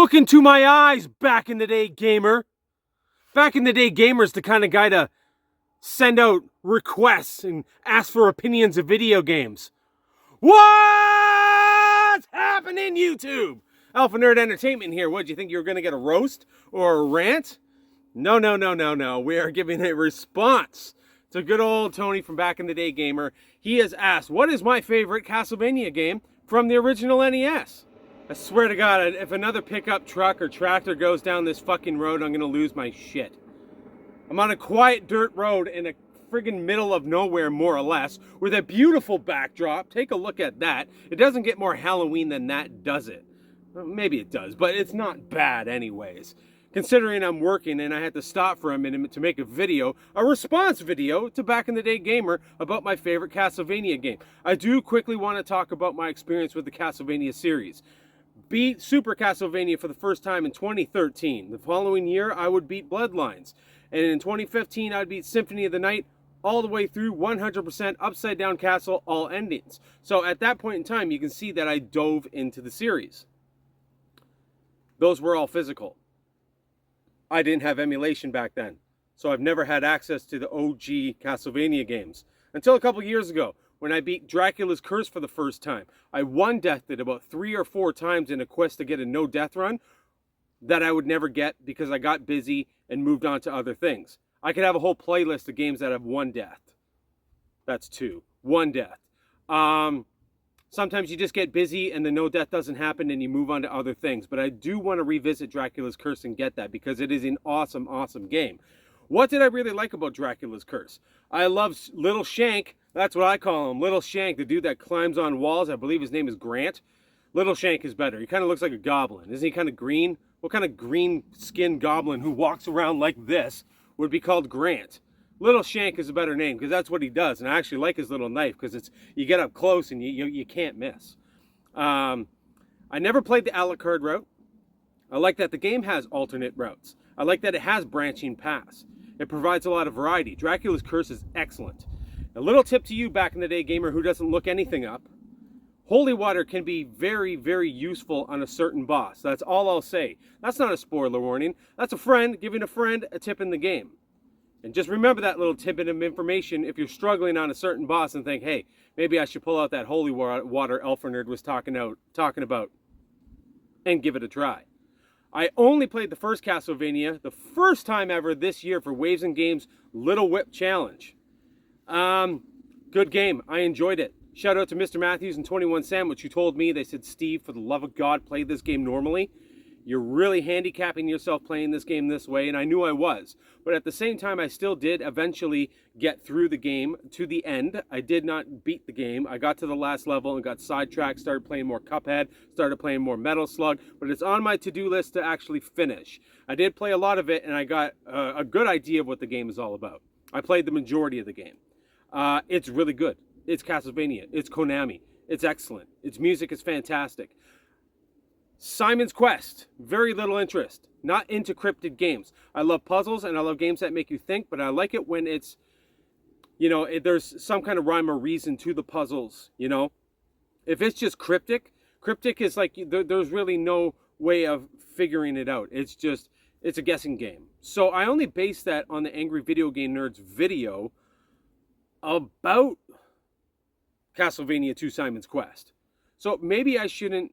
Look into my eyes, back in the day gamer. Back in the day gamer's the kind of guy to send out requests and ask for opinions of video games. What's happening, YouTube? Alpha Nerd Entertainment here. What, do you think you were going to get a roast or a rant? No. We are giving a response to good old Tony from Back in the Day Gamer. He has asked, what is my favorite Castlevania game from the original NES? I swear to God, if another pickup truck or tractor goes down this fucking road, I'm going to lose my shit. I'm on a quiet dirt road in a friggin' middle of nowhere, more or less, with a beautiful backdrop. Take a look at that. It doesn't get more Halloween than that, does it? Well, maybe it does, but it's not bad anyways. Considering I'm working and I had to stop for a minute to make a response video to Back in the Day Gamer about my favorite Castlevania game. I do quickly want to talk about my experience with the Castlevania series. Beat Super Castlevania for the first time in 2013. The following year, I would beat Bloodlines. And in 2015, I'd beat Symphony of the Night all the way through 100% Upside Down Castle, all endings. So at that point in time, you can see that I dove into the series. Those were all physical. I didn't have emulation back then, so I've never had access to the OG Castlevania games. Until a couple years ago, when I beat Dracula's Curse for the first time. I one-deathed it about 3 or 4 times in a quest to get a no-death run that I would never get because I got busy and moved on to other things. I could have a whole playlist of games that have 1 death. That's 2. 1 death. Sometimes you just get busy and the no death doesn't happen and you move on to other things. But I do want to revisit Dracula's Curse and get that because it is an awesome, awesome game. What did I really like about Dracula's Curse? I love Little Shank. That's what I call him. Little Shank, the dude that climbs on walls. I believe his name is Grant. Little Shank is better. He kind of looks like a goblin. Isn't he kind of green? What kind of green-skinned goblin who walks around like this would be called Grant? Little Shank is a better name because that's what he does. And I actually like his little knife because you get up close and you can't miss. I never played the Alucard route. I like that the game has alternate routes. I like that it has branching paths. It provides a lot of variety. Dracula's Curse is excellent. A little tip to you, Back in the Day Gamer, who doesn't look anything up. Holy water can be very, very useful on a certain boss. That's all I'll say. That's not a spoiler warning. That's a friend giving a friend a tip in the game. And just remember that little tidbit of information if you're struggling on a certain boss and think, hey, maybe I should pull out that holy water Alpha Nerd was talking about and give it a try. I only played the first Castlevania the first time ever this year for Waves and Games Little Whip Challenge. Good game. I enjoyed it. Shout out to Mr. Matthews and 21 Sandwich who told me, they said, Steve, for the love of God, play this game normally. You're really handicapping yourself playing this game this way, and I knew I was. But at the same time, I still did eventually get through the game to the end. I did not beat the game. I got to the last level and got sidetracked, started playing more Cuphead, started playing more Metal Slug, but it's on my to-do list to actually finish. I did play a lot of it, and I got a good idea of what the game is all about. I played the majority of the game. It's really good. It's Castlevania. It's Konami. It's excellent. Its music is fantastic. Simon's Quest, very little interest. Not into cryptid games. I love puzzles and I love games that make you think, but I like it when it's, there's some kind of rhyme or reason to the puzzles, If it's just cryptic is like, there's really no way of figuring it out. It's a guessing game. So I only base that on the Angry Video Game Nerd's video about Castlevania 2 Simon's Quest. So maybe I shouldn't,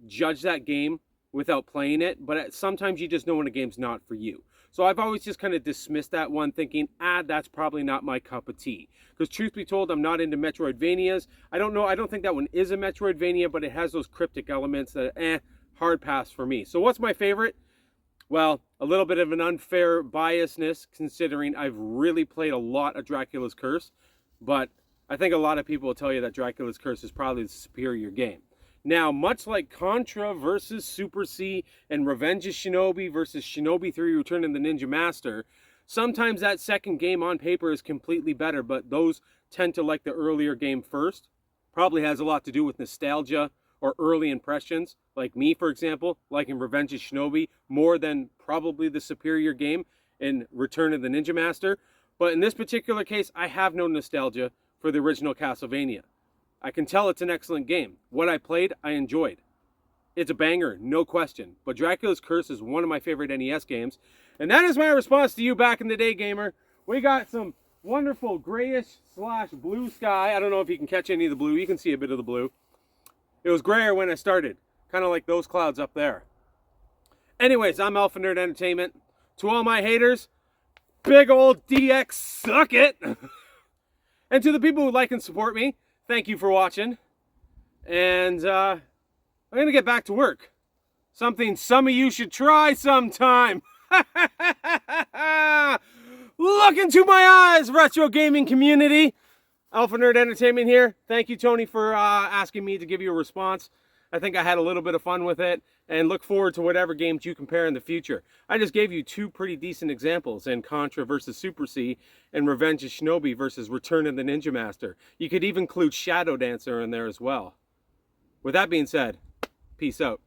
judge that game without playing it, but sometimes you just know when a game's not for you. So I've always just kind of dismissed that one thinking, that's probably not my cup of tea. Because truth be told, I'm not into Metroidvanias. I don't think that one is a Metroidvania, but it has those cryptic elements that, hard pass for me. So what's my favorite? Well, a little bit of an unfair biasness considering I've really played a lot of Dracula's Curse, but I think a lot of people will tell you that Dracula's Curse is probably the superior game. Now, much like Contra versus Super C and Revenge of Shinobi versus Shinobi 3 Return of the Ninja Master, sometimes that second game on paper is completely better, but those tend to like the earlier game first. Probably has a lot to do with nostalgia or early impressions, like me, for example, liking Revenge of Shinobi more than probably the superior game in Return of the Ninja Master. But in this particular case, I have no nostalgia for the original Castlevania. I can tell it's an excellent game. What I played, I enjoyed. It's a banger, no question. But Dracula's Curse is one of my favorite NES games. And that is my response to you back in the day, gamer. We got some wonderful grayish/blue sky. I don't know if you can catch any of the blue. You can see a bit of the blue. It was grayer when I started, kind of like those clouds up there. Anyways, I'm Alpha Nerd Entertainment. To all my haters, big old DX suck it. And to the people who like and support me, thank you for watching. And I'm going to get back to work. Something some of you should try sometime. Look into my eyes, retro gaming community. Alpha Nerd Entertainment here. Thank you, Tony, for asking me to give you a response. I think I had a little bit of fun with it, and look forward to whatever games you compare in the future. I just gave you two pretty decent examples in Contra versus Super C and Revenge of Shinobi versus Return of the Ninja Master. You could even include Shadow Dancer in there as well. With that being said, peace out.